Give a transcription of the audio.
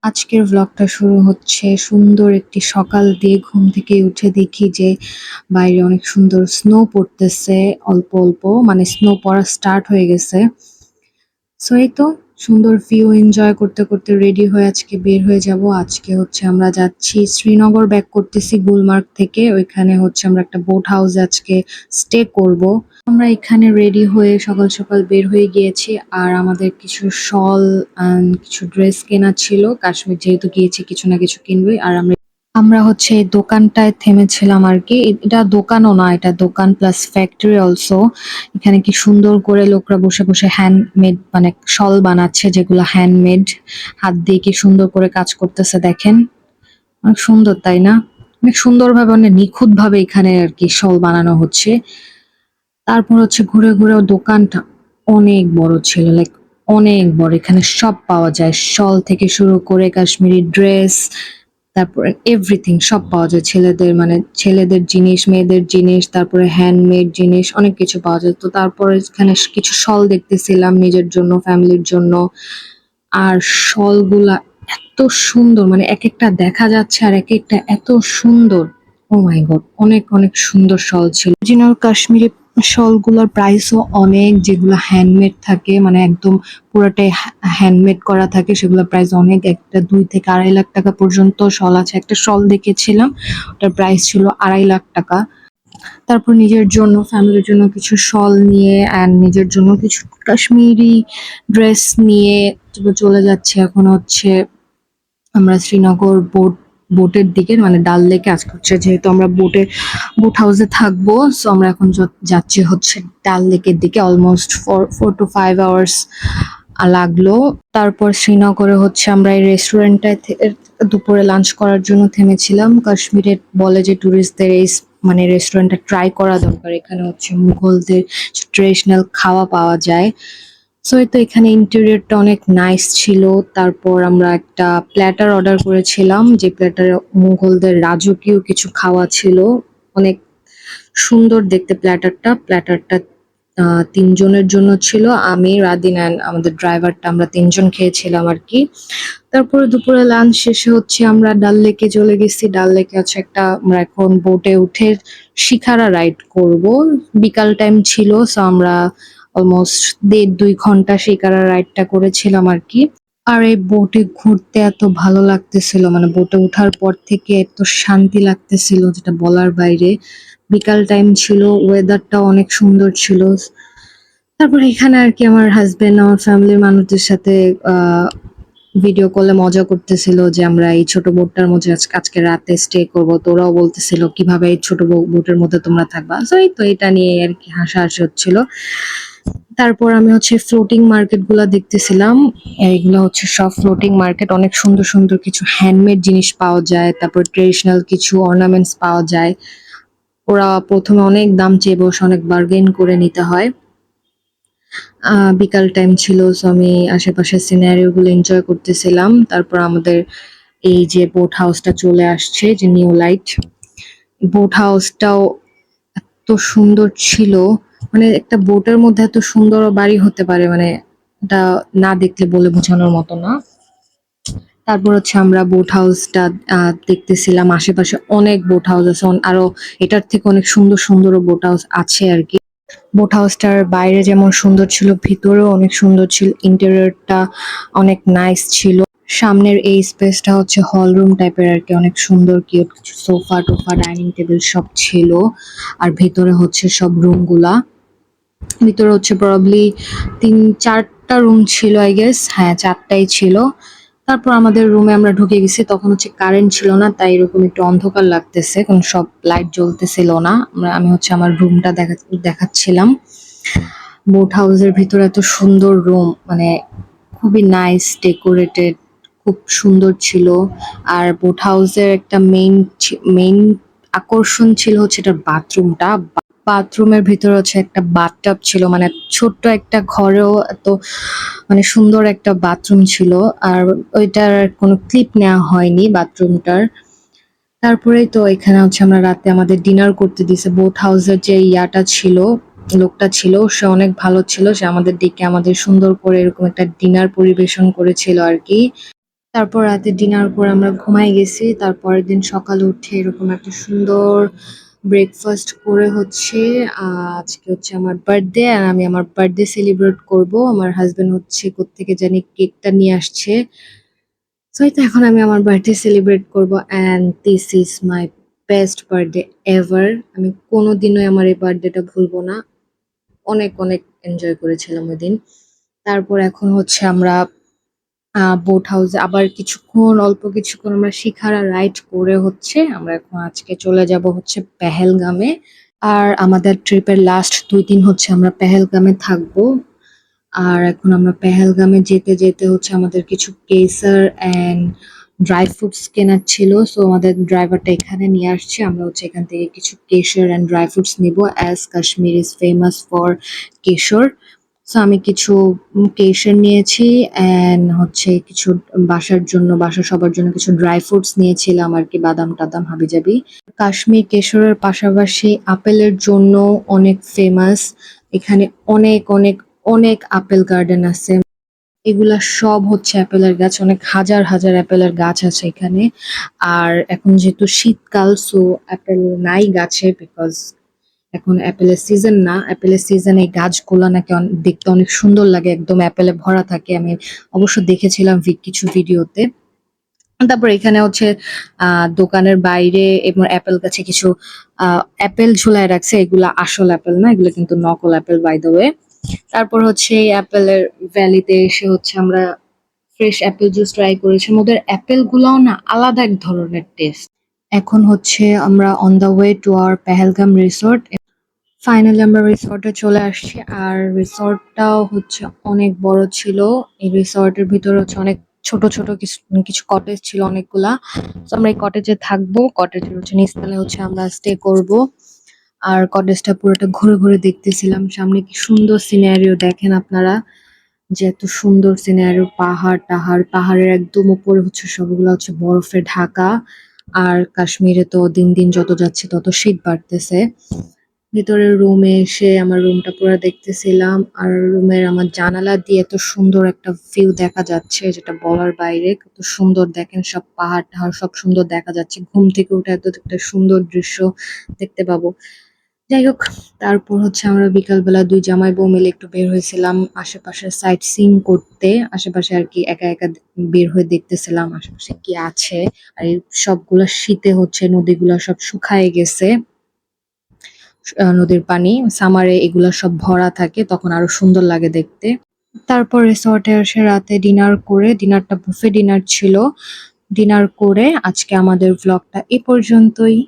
আজকের ভ্লগটা শুরু হচ্ছে সুন্দর একটি সকাল দিয়ে। ঘুম থেকে উঠে দেখি যে বাইরে অনেক সুন্দর স্নো পড়তেছে। অল্প অল্প মানে স্নো পড়া স্টার্ট হয়ে গেছে। সো এই তো সুন্দর ভিউ এনজয় করতে করতে রেডি হয়ে আজকে বের হয়ে যাব। আজকে হচ্ছে আমরা যাচ্ছি শ্রীনগর, ব্যাক করতেছি গুলমার্গ থেকে। ওইখানে হচ্ছে আমরা একটা বোট হাউসে আজকে স্টে করব। আমরা এখানে রেডি হয়ে সকাল সকাল বের হয়ে গিয়েছি। আর আমাদের কিছু শল অ্যান্ড কিছু ড্রেস কেনা ছিল। কাশ্মীর যেহেতু গিয়েছি কিছু না কিছু কিনবই। আর আমরা আমরা হচ্ছে এই দোকানটায় থেমেছিলাম আর কি। এটা দোকানও না, এটা দোকান প্লাস ফ্যাক্টরি অলসো। এখানে কি সুন্দর করে লোকরা বসে বসে হ্যান্ডমেড মানে শল বানাচ্ছে, যেগুলো হ্যান্ডমেড। হাত দিয়ে কি সুন্দর করে কাজ করতেছে দেখেন। অনেক সুন্দর তাই না? অনেক সুন্দরভাবে অনেক নিখুঁত ভাবে এখানে আর কি শল বানানো হচ্ছে। তারপর হচ্ছে ঘুরে ঘুরে দোকানটা অনেক বড় ছিল, লাইক অনেক বড়। এখানে সব পাওয়া যায়, শল থেকে শুরু করে কাশ্মীরি ড্রেস, তারপরে এভরিথিং সব পাওয়া যায়। ছেলেদের মানে ছেলেদের জিনিস, মেয়েদের জিনিস, তারপরে হ্যান্ডমেড জিনিস, অনেক কিছু পাওয়া যায়। তো তারপরে এখানে কিছু শল দেখতেছিলাম নিজের জন্য, ফ্যামিলির জন্য। আর শলগুলা এত সুন্দর, মানে এক একটা দেখা যাচ্ছে আর এক একটা এত সুন্দর। ও মাই গড, অনেক অনেক সুন্দর শল ছিল। অরিজিনাল কাশ্মীরি শলগুলোর প্রাইসও অনেক, যেগুলো হ্যান্ডমেড থাকে মানে একদম পুরোটাই হ্যান্ডমেড করা থাকে, সেগুলোর প্রাইস অনেক। একটা 2 থেকে 2.5 লাখ টাকা পর্যন্ত শল আছে। একটা শল দেখেছিলাম, ওটার প্রাইস ছিল 2.5 লাখ টাকা। তারপর নিজের জন্য, ফ্যামিলির জন্য কিছু শল নিয়ে অ্যান্ড নিজের জন্য কিছু কাশ্মীরি ড্রেস নিয়ে চলে যাচ্ছে। এখন হচ্ছে আমরা শ্রীনগর বোটের দিকে, মানে ডাল লেকে। আজকে হচ্ছে যেহেতু আমরা বোট হাউসে থাকবো, সো আমরা এখন যাচ্ছি হচ্ছে ডাল লেকের দিকে। অলমোস্ট 4 to 5 hours লাগলো। তারপর শ্রীনগরে হচ্ছে আমরা এই রেস্টুরেন্টটায় দুপুরে লাঞ্চ করার জন্য থেমেছিলাম। কাশ্মীরে বলে যে ট্যুরিস্টদের এই মানে রেস্টুরেন্টটা ট্রাই করা দরকার। এখানে হচ্ছে মুঘলদের ট্রেডিশনাল খাওয়া পাওয়া যায়। সো এই তো এখানে ইন্টেরিয়রটা অনেক নাইস ছিল। তারপর আমরা একটা প্ল্যাটার অর্ডার করেছিলাম, যে প্ল্যাটারে মুঘলদের রাজকীয় কিছু খাওয়া ছিল। অনেক সুন্দর দেখতে প্ল্যাটারটা 3 জনের জন্য ছিল। আমি, রাদিন অ্যান্ড আমাদের ড্রাইভারটা, আমরা 3 জন খেয়েছিলাম আর কি। তারপরে দুপুরে লাঞ্চ শেষে হচ্ছে আমরা ডাল লেকে চলে গেছি। ডাল লেকে হচ্ছে একটা, আমরা এখন বোটে উঠে শিকারা রাইড করব। বিকাল টাইম ছিল, সো আমরা অলমোস্ট 1.5-2 ঘন্টা শিকারা রাইডটা করেছিলাম আর কি। আর এই বোটে ঘুরতে এত ভালো লাগতেছিল, মানে বোটে ওঠার পর থেকে এত শান্তি লাগতেছিল যেটা বলার বাইরে। বিকাল টাইম ছিল, ওয়েদারটাও অনেক সুন্দর ছিল। তারপর এখানে আর কি আমার হাজবেন্ড আমার ফ্যামিলির মানুষদের সাথে ভিডিও কলে মজা করতেছিল যে আমরা এই ছোট বোটটার মধ্যে আজকে রাতে স্টে করব। তো ওরাও বলতেছিল কিভাবে এই ছোট বোটের মধ্যে তোমরা থাকবা। তো এই তো এটা নিয়ে আর কি হাসাহাসি হচ্ছিল। তারপর আমি হচ্ছে ফ্লোটিং মার্কেট গুলা দেখতেছিলাম। এইগুলো হচ্ছে সব ফ্লোটিং মার্কেট। অনেক সুন্দর সুন্দর কিছু হ্যান্ডমেড জিনিস পাওয়া যায়, তারপর ট্রেডিশনাল কিছু অর্নামেন্টস পাওয়া যায়। ওরা প্রথমে অনেক দাম চেয়ে বসে, অনেক বার্গেন করে নিতে হয়। বিকাল টাইম ছিল, সো আমি আশেপাশের সিনারিও গুলো এনজয় করতেছিলাম। তারপর আমাদের এই যে বোট হাউসটা চলে আসছে, যে নিউ লাইট বোট হাউসটাও এত সুন্দর ছিল। মানে একটা বোটের মধ্যে এত সুন্দর বাড়ি হতে পারে, মানে এটা না দেখলে বলে বোঝানোর মতো না। তারপর হচ্ছে আমরা বোট হাউসটা দেখতেছিলাম। আশেপাশে অনেক বোট হাউস আছে, আরো এটার থেকে অনেক সুন্দর সুন্দর বোট হাউস আছে আর কি। বোট হাউসটার বাইরে যেমন সুন্দর ছিল, ভিতরেও অনেক সুন্দর ছিল। ইন্টেরিয়রটা অনেক নাইস ছিল। সামনের এই স্পেসটা হচ্ছে হল রুম টাইপের আর কি। অনেক সুন্দর কিউট কিছু সোফা টোফা, ডাইনিং টেবিল সব ছিল। আর ভেতরে হচ্ছে সব রুমগুলা, ভিতরে হচ্ছে প্রবাবলি 3-4টা রুম ছিল আই গেস। হ্যাঁ, 4টাই ছিল। তারপর আমাদের রুমে আমরা ঢুকে গেছি, তখন হচ্ছে কারেন্ট ছিল না, তাই এরকম একটু অন্ধকার লাগতেছে, কারণ সব লাইট জ্বলতেছিল না। আমি হচ্ছে আমার রুমটা দেখাচ্ছিলাম। বোট হাউসের ভিতরে এত সুন্দর রুম, মানে খুবই নাইস ডেকোরেটেড, খুব সুন্দর ছিল। আর বোট হাউসের একটা মেইন আকর্ষণ ছিল হচ্ছে এটার বাথরুমটা। বাথরুমের ভিতরে হচ্ছে একটা বাথটাব ছিল, মানে ছোট্ট একটা ঘরেও এত মানে সুন্দর একটা বাথরুম ছিল। আর ওইটার কোনো ক্লিপ নেওয়া হয়নি বাথরুমটার। তারপরেই তো এখানে হচ্ছে আমরা রাতে আমাদের ডিনার করতে দিছে। বোট হাউসের যে ইয়াটা ছিল, লোকটা ছিল, সে অনেক ভালো ছিল। সে আমাদের ডেকে আমাদের সুন্দর করে এরকম একটা ডিনার পরিবেশন করেছিল আর কি। তারপর রাতে ডিনার করে আমরা ঘুমাই গেছি। তারপরের দিন সকালে উঠে এরকম একটা সুন্দর ব্রেকফাস্ট করে হচ্ছে আজকে হচ্ছে আমার বার্থডে আর আমি আমার বার্থডে সেলিব্রেট করব। আমার হাসব্যান্ড হচ্ছে কোত্থেকে জানি কেকটা নিয়ে আসছে। সো এই তো এখন আমি আমার বার্থডে সেলিব্রেট করব and this is my best birthday ever. আমি কোনোদিনই আমার এই বার্থডেটা ভুলবো না। অনেক, অনেক এনজয় করেছিলাম ওইদিন। তারপর এখন হচ্ছে আমরা বোট হাউসে আবার অল্প কিছুক্ষণ আমরা শিখারা রাইড করে হচ্ছে আমরা এখন আজকে চলে যাব হচ্ছে পেহেলগামে। আর আমাদের ট্রিপের লাস্ট ২ দিন হচ্ছে আমরা পেহেলগামে থাকবো। আর এখন আমরা পেহেলগামে যেতে, যেতে হচ্ছে আমাদের কিছু কেসার অ্যান্ড ড্রাই ফ্রুটস কেনার ছিল। সো আমাদের ড্রাইভারটা এখানে নিয়ে আসছে। আমরা হচ্ছে এখান থেকে কিছু কেশর অ্যান্ড ড্রাই ফ্রুটস নিবো as Kashmir is famous for কেশর। সো আমি কিছু কেশর নিয়েছি অ্যান্ড হচ্ছে কিছু বাসার সবার জন্য কিছু ড্রাই ফ্রুটস নিয়েছিলাম আরকি বাদাম-টাদাম হাবিজাবি। কাশ্মীর কেশরের পাশাপাশি আপেলের জন্য অনেক ফেমাস। এখানে অনেক, অনেক, অনেক আপেল গার্ডেন আছে। এগুলা সব হচ্ছে অ্যাপেলের গাছ। অনেক হাজার, হাজার অ্যাপেলের গাছ আছে এখানে। আর এখন যেহেতু শীতকাল সো অ্যাপেল নাই গাছে বিকজ এখন অ্যাপেলের সিজন না। অ্যাপেলের সিজনে এই গাছগুলা নাকি দেখতে অনেক সুন্দর লাগে। একদম অ্যাপেলে ভরা থাকে। আমি অবশ্য দেখেছিলাম কিছু ভিডিওতে। তারপর এখানে হচ্ছে দোকানের বাইরে এবং অ্যাপেল গাছে কিছু অ্যাপেল ঝুলায় রাখছে। এগুলা আসল অ্যাপেল না। এগুলো কিন্তু নকল অ্যাপেল বাই দ্য ওয়ে। তারপর হচ্ছে এই অ্যাপেলের ভ্যালিতে এসে হচ্ছে আমরা ফ্রেশ অ্যাপেল জুস ট্রাই করেছি। ওদের অ্যাপেল গুলাও না আলাদা এক ধরনের টেস্ট। এখন হচ্ছে আমরা on the way to our Pahalgam resort. Finally আমরা রিসর্টে চলে আসছি। আর রিসর্টটাও হচ্ছে অনেক বড় ছিল। এই রিসর্টের ভিতরে হচ্ছে অনেক ছোট, ছোট কিছু কটেজ ছিল অনেকগুলা। তো আমরা এই কটেজে থাকবো। কটেজের হচ্ছে নিচতলায় হচ্ছে আমরা স্টে করব। আর কটেজটা পুরোটা ঘুরে, ঘুরে দেখতেছিলাম। সামনে কি সুন্দর সিনারিও দেখেন আপনারা। যে এত সুন্দর সিনারিও পাহাড়-টাহাড়, পাহাড়ের একদম উপরে হচ্ছে সবগুলা হচ্ছে বরফে ঢাকা। আর কাশ্মীরে তো দিন, দিন যত যাচ্ছে তত শীত বাড়তেছে। ভিতরের রুমে এসে আমার রুমটা পুরা দেখতেছিলাম। আর রুমের আমার জানালা দিয়ে এত সুন্দর একটা ভিউ দেখা যাচ্ছে যেটা বলার বাইরে। কত সুন্দর দেখেন সব পাহাড়-টাহাড় সব সুন্দর দেখা যাচ্ছে। ঘুম থেকে উঠে এত একটা সুন্দর দৃশ্য দেখতে পাবো। যাই হোক, তারপর হচ্ছে আমরা বিকালবেলা ২ জামাই বউ মিলে একটু বের হয়েছিলাম আশেপাশের সাইট সিইং করতে। আশেপাশে আরকি একা, একা বের হয়ে দেখতেছিলাম আশেপাশে কি আছে। আর এই সবগুলা শীতে হচ্ছে নদীগুলা সব শুকায়ে গেছে। নদীর পানি সামারে এগুলা সব ভরা থাকে তখন আরো সুন্দর লাগে দেখতে। তারপর রিসোর্টে এসে রাতে ডিনার করে ডিনারটা বুফে ডিনার ছিল। ডিনার করে আজকে আমাদের ভ্লগটা এ পর্যন্তই।